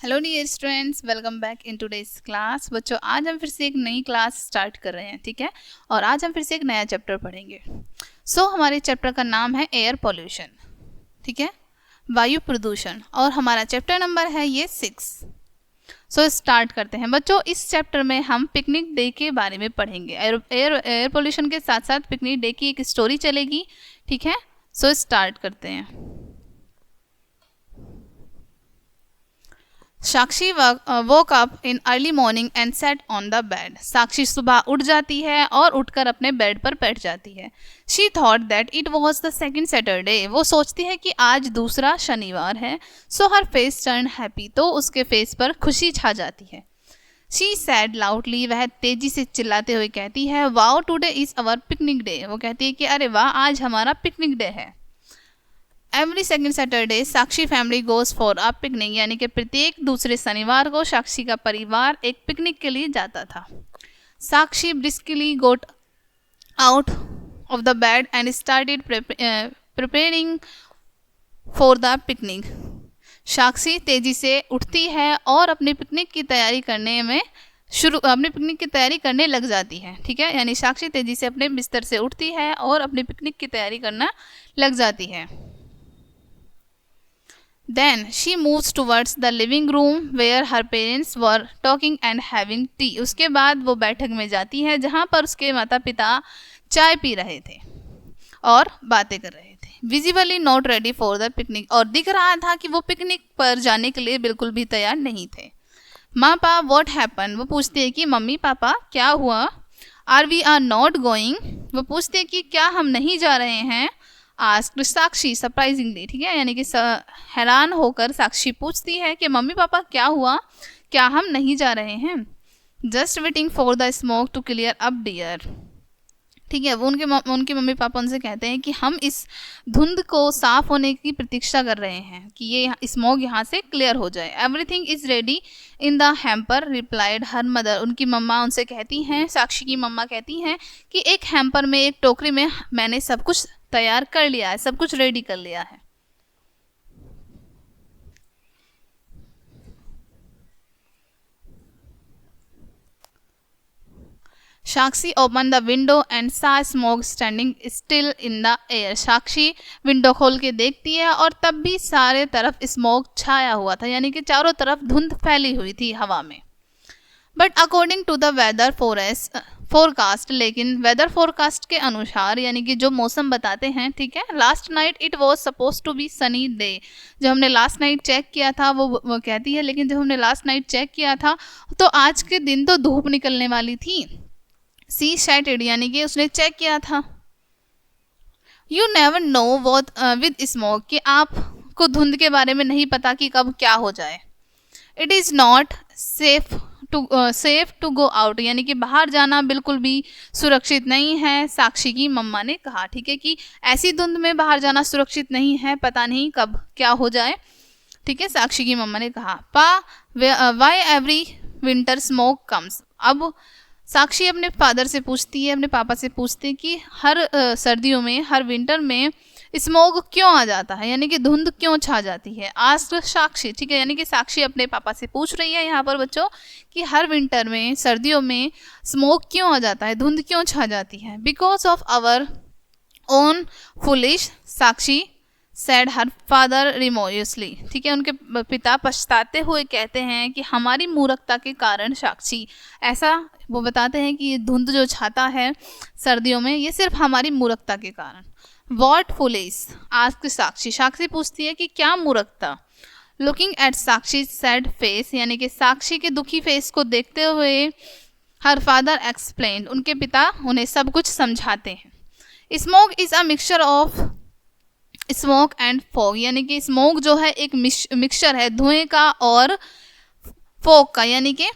Hello dear students, welcome back in today's class. बच्चों, आज हम फिर से एक नई क्लास स्टार्ट कर रहे हैं, ठीक है। और आज हम फिर से एक नया चैप्टर पढ़ेंगे। हमारे चैप्टर का नाम है एयर पॉल्यूशन, ठीक है, वायु प्रदूषण। और हमारा चैप्टर नंबर है ये 6। स्टार्ट करते हैं बच्चों। इस चैप्टर में हम पिकनिक डे के बारे में पढ़ेंगे। एयर पॉल्यूशन के साथ साथ पिकनिक डे की एक स्टोरी चलेगी, ठीक है। स्टार्ट करते हैं। साक्षी woke up in early morning and sat on the bed. साक्षी सुबह उठ जाती है और उठकर अपने बेड पर बैठ जाती है। She thought that it was the second Saturday. वो सोचती है कि आज दूसरा शनिवार है। So her face turned happy. तो उसके फेस पर खुशी छा जाती है। She said loudly. वह तेजी से चिल्लाते हुए कहती है, Wow, today is our picnic day. वो कहती है कि अरे वाह, आज हमारा पिकनिक डे है। Every second Saturday Sakshi family goes for a picnic, यानी कि प्रत्येक दूसरे शनिवार को साक्षी का परिवार एक पिकनिक के लिए जाता था। Sakshi briskly got out of the bed and started preparing for the picnic. Sakshi तेजी से उठती है और अपनी पिकनिक की तैयारी करने लग जाती है, ठीक है। यानी साक्षी तेजी से अपने बिस्तर से उठती है और अपनी पिकनिक की तैयारी करना लग जाती है। Then she moves towards the living room where her parents were talking and having tea. उसके बाद वो बैठक में जाती है जहाँ पर उसके माता पिता चाय पी रहे थे और बातें कर रहे थे। Visibly not ready for the picnic. और दिख रहा था कि वो पिकनिक पर जाने के लिए बिल्कुल भी तैयार नहीं थे। मापा what happened? वो पूछती है कि मम्मी पापा क्या हुआ। Are we are not going? वो पूछते हैं कि क्या हम नहीं जा रहे हैं। आस्क्ड साक्षी सरप्राइजिंगली, ठीक है। यानी कि हैरान होकर साक्षी पूछती है कि मम्मी पापा क्या हुआ, क्या हम नहीं जा रहे हैं। Just waiting for the smoke to clear up dear, ठीक है। वो उनके मम्मी पापा उनसे कहते हैं कि हम इस धुंध को साफ होने की प्रतीक्षा कर रहे हैं कि ये स्मोक यहाँ से क्लियर हो जाए। Everything is ready in the hamper replied her mother. उनकी मम्मा उनसे कहती हैं, साक्षी की मम्मा कहती हैं कि एक हैम्पर में, एक टोकरी में मैंने सब कुछ तैयार कर लिया है, सब कुछ रेडी कर लिया है। साक्षी ओपन द विंडो एंड सा smoke standing still in the air. Sakshi window खोल के देखती है और तब भी सारे तरफ स्मोक छाया हुआ था, यानी कि चारों तरफ धुंध फैली हुई थी हवा में। But according to the weather forecast, लेकिन वेदर फोरकास्ट के अनुसार, यानी कि जो मौसम बताते हैं, ठीक है, last night it was suppose to be sunny day. जो हमने लास्ट नाइट चेक किया था वो कहती है, लेकिन जब हमने लास्ट नाइट चेक किया था तो आज के दिन तो धूप निकलने वाली थी। सी शैटेड, यानी कि उसने चेक किया था। You never know what with smoke, कि आपको धुंध के बारे में नहीं पता कि कब क्या हो जाए। It is not safe to go out, यानी कि बाहर जाना बिल्कुल भी सुरक्षित नहीं है, साक्षी की मम्मा ने कहा, ठीक है, कि ऐसी धुंध में बाहर जाना सुरक्षित नहीं है, पता नहीं कब क्या हो जाए, ठीक है, साक्षी की मम्मा ने कहा। Why every winter smoke comes. अब साक्षी अपने फादर से पूछती है, अपने पापा से पूछती है कि हर सर्दियों में, हर विंटर में स्मोक क्यों आ जाता है, यानी कि धुंध क्यों छा जाती है। आस्क साक्षी, ठीक है, यानी कि साक्षी अपने पापा से पूछ रही है यहाँ पर बच्चों कि हर विंटर में, सर्दियों में स्मोक क्यों आ जाता है, धुंध क्यों छा जाती है। Because of our own foolish, Sakshi said her father remorsefully, ठीक है। उनके पिता पछताते हुए कहते हैं कि हमारी मूर्खता के कारण साक्षी, ऐसा वो बताते हैं कि ये धुंध जो छाता है सर्दियों में, ये सिर्फ हमारी मूर्खता के कारण। वॉट फुलिश आस्क साक्षी, साक्षी पूछती है कि क्या मूर्खता। Looking at Sakshi sad face, यानी कि साक्षी के दुखी फेस को देखते हुए हर फादर एक्सप्लेन्ड, उनके पिता उन्हें सब कुछ समझाते हैं। Smoke is a mixture of smoke and fog, यानी कि स्मोक जो है एक मिक्सचर है धुएं का और फॉग का, यानी कि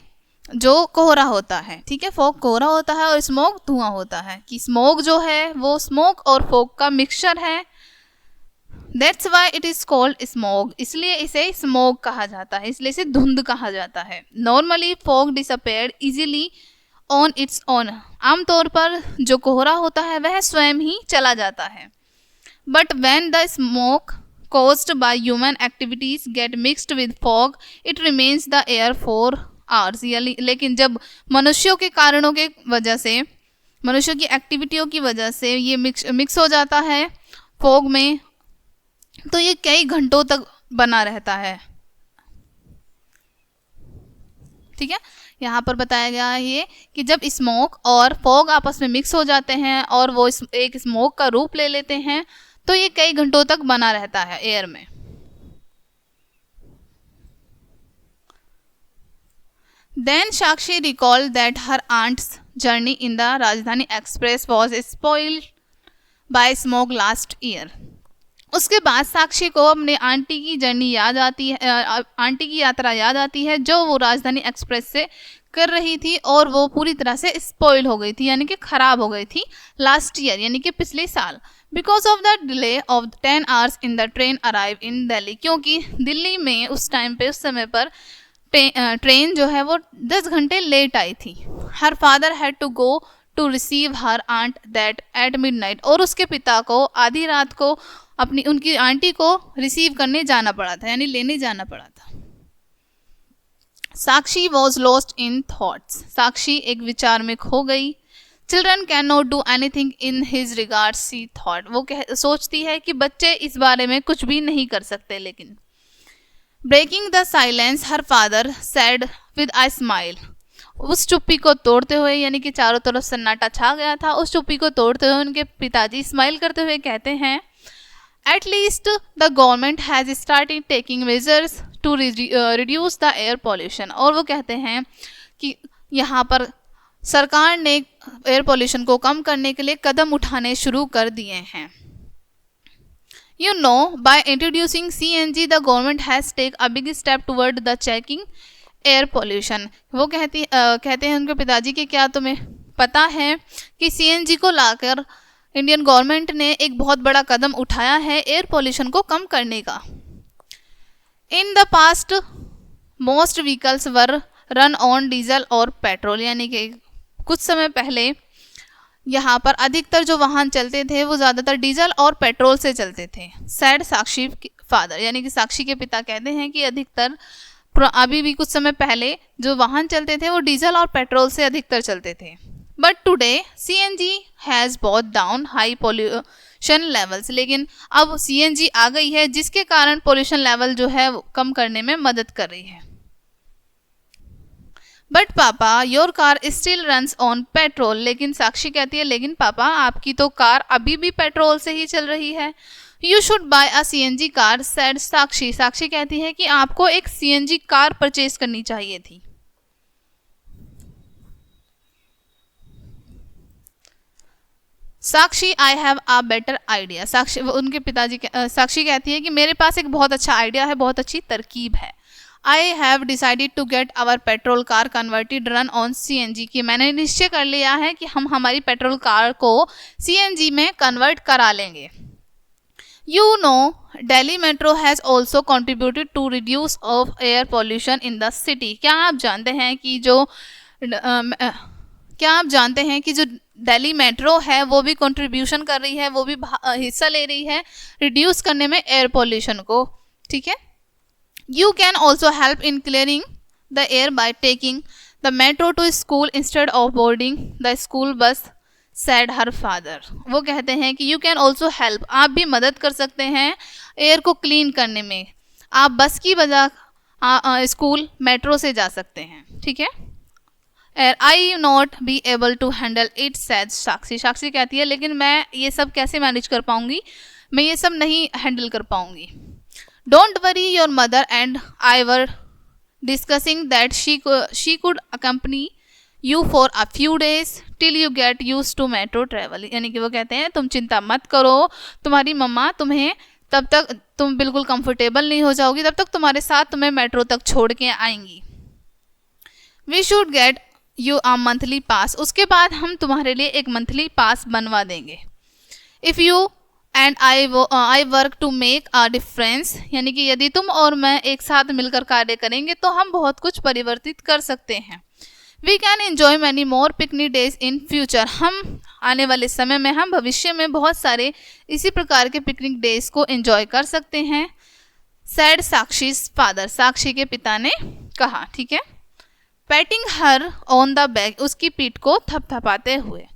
जो कोहरा होता है, ठीक है। फॉग कोहरा होता है और स्मोक धुआं होता है, कि स्मोक जो है वो स्मोक और फॉग का मिक्सचर है। That's why it is called smoke, इसलिए इसे स्मोक कहा जाता है, इसलिए इसे धुंध कहा जाता है। Normally fog disappear easily on its own, आमतौर पर जो कोहरा होता है वह स्वयं ही चला जाता है। But when the smoke caused by human activities get mixed with fog, it remains the air for hours. लेकिन जब मनुष्यों के कारणों के वजह से, मनुष्यों की एक्टिविटियों की वजह से ये मिक्स हो जाता है फॉग में, तो ये कई घंटों तक बना रहता है। ठीक है, यहाँ पर बताया गया है ये कि जब स्मोक और फॉग आपस में मिक्स हो जाते हैं और वो एक स्मोक का रूप ले लेते हैं तो ये कई घंटों तक बना रहता है एयर में। Then Sakshi recalled that her aunt's journey in the Rajdhani Express was spoiled by smoke last year. उसके बाद साक्षी को अपने आंटी की जर्नी याद आती है, आंटी की यात्रा याद आती है जो वो राजधानी एक्सप्रेस से कर रही थी और वो पूरी तरह से स्पॉइल हो गई थी, यानी कि ख़राब हो गई थी लास्ट ईयर, यानी कि पिछले साल। Because of the delay of 10 hours in the train arrive in Delhi, क्योंकि दिल्ली में उस टाइम पे, उस समय पर ट्रेन जो है वो 10 घंटे लेट आई थी। Her father had to go to receive her aunt that at midnight, और उसके पिता को आधी रात को उनकी आंटी को रिसीव करने जाना पड़ा था, यानी लेने जाना पड़ा था। Sakshi was lost in thoughts, Sakshi एक विचार में खो गई। Children can not do anything in his regard, she thought, वो सोचती है कि बच्चे इस बारे में कुछ भी नहीं कर सकते। लेकिन breaking the silence her father said with a smile, उस चुप्पी को तोड़ते हुए, यानी कि चारों तरफ सन्नाटा छा गया था, उस चुप्पी को तोड़ते हुए उनके पिताजी स्माइल करते हुए कहते हैं, At least the government has started taking measures to reduce the air pollution, और वो कहते हैं कि यहाँ पर सरकार ने एयर पोल्यूशन को कम करने के लिए कदम उठाने शुरू कर दिए हैं। You know, by introducing CNG, the government has taken a big step toward the checking air pollution. वो कहते हैं उनके पिताजी कि क्या तुम्हें पता है कि CNG को लाकर इंडियन गवर्नमेंट ने एक बहुत बड़ा कदम उठाया है एयर पोल्यूशन को कम करने का। In the past most vehicles were run on diesel और पेट्रोल, यानी कि कुछ समय पहले यहाँ पर अधिकतर जो वाहन चलते थे वो ज़्यादातर डीजल और पेट्रोल से चलते थे। सैड साक्षी फादर, यानी कि साक्षी के पिता कहते हैं कि अधिकतर अभी भी कुछ समय पहले जो वाहन चलते थे वो डीजल और पेट्रोल से अधिकतर चलते थे। But today CNG has bot down high pollution levels, लेकिन अब CNG आ गई है जिसके कारण पोल्यूशन लेवल जो है वो कम करने में मदद कर रही है। बट पापा your car still runs on petrol, लेकिन साक्षी कहती है लेकिन पापा आपकी तो कार अभी भी पेट्रोल से ही चल रही है। You should buy a CNG car, said Sakshi, Sakshi कहती है कि आपको एक CNG कार परचेज करनी चाहिए थी। Sakshi I have a better idea, Sakshi उनके पिताजी साक्षी कहती है कि मेरे पास एक बहुत अच्छा आइडिया है, बहुत अच्छी तरकीब है। I have decided to get our petrol car converted run on CNG, कि मैंने निश्चय कर लिया है कि हम हमारी पेट्रोल कार को CNG में कन्वर्ट करा लेंगे। You know Delhi metro has also contributed to reduce of air pollution in the city, क्या आप जानते हैं कि जो दिल्ली मेट्रो है वो भी कंट्रीब्यूशन कर रही है, वो भी हिस्सा ले रही है रिड्यूस करने में एयर पोल्यूशन को। ठीक है, you can also help in clearing the air by taking the metro to school instead of boarding the school bus, said her father, वो कहते हैं कि यू कैन ऑल्सो हेल्प, आप भी मदद कर सकते हैं एयर को क्लीन करने में, आप बस की बजाय स्कूल मेट्रो से जा सकते हैं। ठीक है, I not be able to handle it, said Sakshi, Sakshi कहती है लेकिन मैं ये सब कैसे मैनेज कर पाऊंगी, मैं ये सब नहीं हैंडल कर पाऊंगी। Don't worry your mother and I were discussing that she could accompany you for a few days till you get use to metro travel, यानी कि वो कहते हैं तुम चिंता मत करो, तुम्हारी मम्मा तुम्हें तब तक तुम बिल्कुल कंफर्टेबल नहीं हो जाओगी, तब तक तुम्हारे साथ तुम्हें मेट्रो तक छोड़ के आएंगी। We should get you a monthly pass, उसके बाद हम तुम्हारे लिए एक मंथली पास बनवा देंगे। If you and I work to make a difference, यानी कि यदि तुम और मैं एक साथ मिलकर कार्य करेंगे तो हम बहुत कुछ परिवर्तित कर सकते हैं। We can enjoy many more picnic days in future, हम आने वाले समय में, हम भविष्य में बहुत सारे इसी प्रकार के पिकनिक डेज को एंजॉय कर सकते हैं। सैड साक्षीज फादर, साक्षी के पिता ने कहा, ठीक है। Patting her on the back, उसकी पीठ को थपथपाते हुए।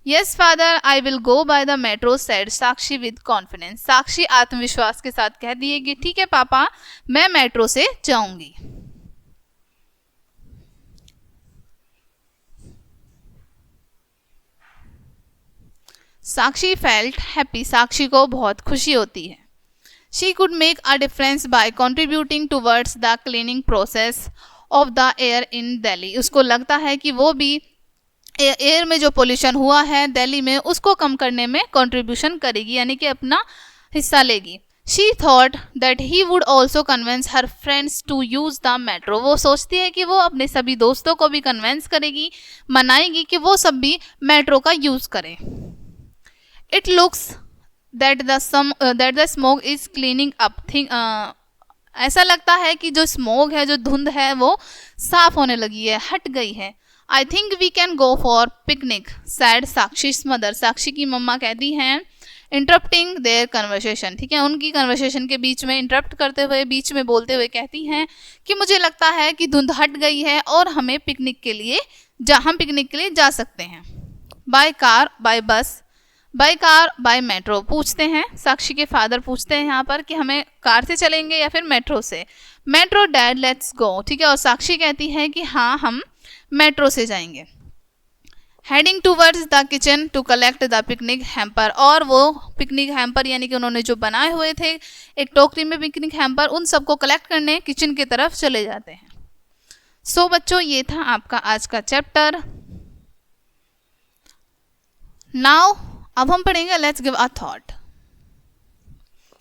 Yes father I will go by the metro, said Sakshi with confidence, Sakshi आत्मविश्वास के साथ कह दिए कि ठीक है पापा, मैं मेट्रो से जाऊंगी। साक्षी फेल्ट हैप्पी, साक्षी को बहुत खुशी होती है। She could make a difference bye contributing towards the cleaning process of the air in Delhi, उसको लगता है कि वो भी एयर में जो पोल्यूशन हुआ है दिल्ली में उसको कम करने में कंट्रीब्यूशन करेगी, यानी कि अपना हिस्सा लेगी। She thought that he would also convince her friends to use the metro, वो सोचती है कि वो अपने सभी दोस्तों को भी कन्विंस करेगी, मनाएगी कि वो सब भी मेट्रो का यूज करें। It looks that the smoke is cleaning up thing, ऐसा लगता है कि जो स्मोक है, जो धुंध है, वो साफ होने लगी है, हट गई है। I think we can go for picnic, said साक्षी's mother, साक्षी की मम्मा कहती हैं, इंटरप्टिंग देयर कन्वर्सेशन, ठीक है, उनकी कन्वर्सेशन के बीच में इंटरप्ट करते हुए, बीच में बोलते हुए कहती हैं कि मुझे लगता है कि धुंध हट गई है और हमें पिकनिक के लिए जा सकते हैं। बाय कार, बाय बस, बाय कार, बाय मेट्रो, पूछते हैं साक्षी के फादर, पूछते हैं यहाँ पर कि हमें कार से चलेंगे या फिर मेट्रो से। मेट्रो डैड लेट्स गो, ठीक है, और साक्षी कहती है कि हाँ हम मेट्रो से जाएंगे। Heading towards the kitchen to collect the picnic hamper, और वो पिकनिक हैम्पर यानी कि उन्होंने जो बनाए हुए थे एक टोकरी में पिकनिक हैम्पर, उन सबको कलेक्ट करने किचन की तरफ चले जाते हैं। सो बच्चों, ये था आपका आज का चैप्टर। नाउ अब हम पढ़ेंगे let's give a thought.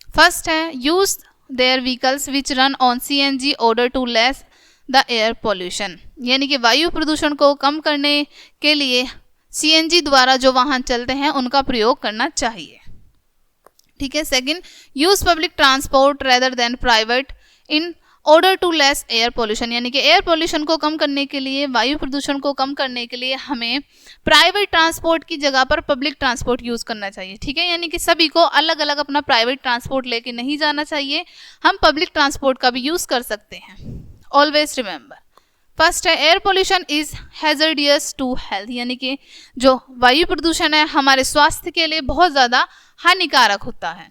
First है use their vehicles which run on CNG order to less the air pollution, यानी कि वायु प्रदूषण को कम करने के लिए CNG द्वारा जो वाहन चलते हैं उनका प्रयोग करना चाहिए, ठीक है। Second, use public transport rather than private in order to less air pollution, यानी कि एयर पोल्यूशन को कम करने के लिए, वायु प्रदूषण को कम करने के लिए हमें प्राइवेट ट्रांसपोर्ट की जगह पर पब्लिक ट्रांसपोर्ट यूज करना चाहिए, ठीक है। यानी कि सभी को अलग अलग अपना प्राइवेट ट्रांसपोर्ट लेके नहीं जाना चाहिए, हम पब्लिक ट्रांसपोर्ट का भी यूज कर सकते हैं। ऑलवेज रिमेंबर, फर्स्ट है air pollution is hazardous to health, यानी कि जो वायु प्रदूषण है हमारे स्वास्थ्य के लिए बहुत ज़्यादा हानिकारक होता है।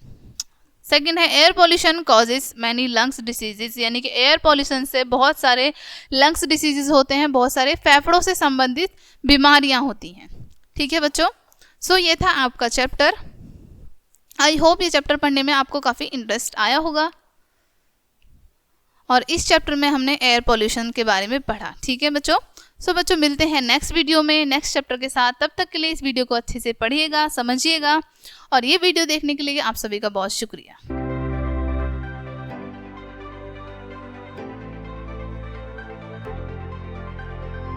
सेकेंड है air pollution causes many lungs diseases, यानी कि एयर पोल्यूशन से बहुत सारे लंग्स डिसीजेज होते हैं, बहुत सारे फेफड़ों से संबंधित बीमारियां होती हैं, ठीक है बच्चों। सो ये था आपका चैप्टर। आई होप ये चैप्टर पढ़ने में आपको काफ़ी इंटरेस्ट आया होगा, और इस चैप्टर में हमने एयर पोल्यूशन के बारे में पढ़ा, ठीक है बच्चों। सो बच्चों, मिलते हैं नेक्स्ट वीडियो में नेक्स्ट चैप्टर के साथ। तब तक के लिए इस वीडियो को अच्छे से पढ़िएगा, समझिएगा, और ये वीडियो देखने के लिए आप सभी का बहुत शुक्रिया।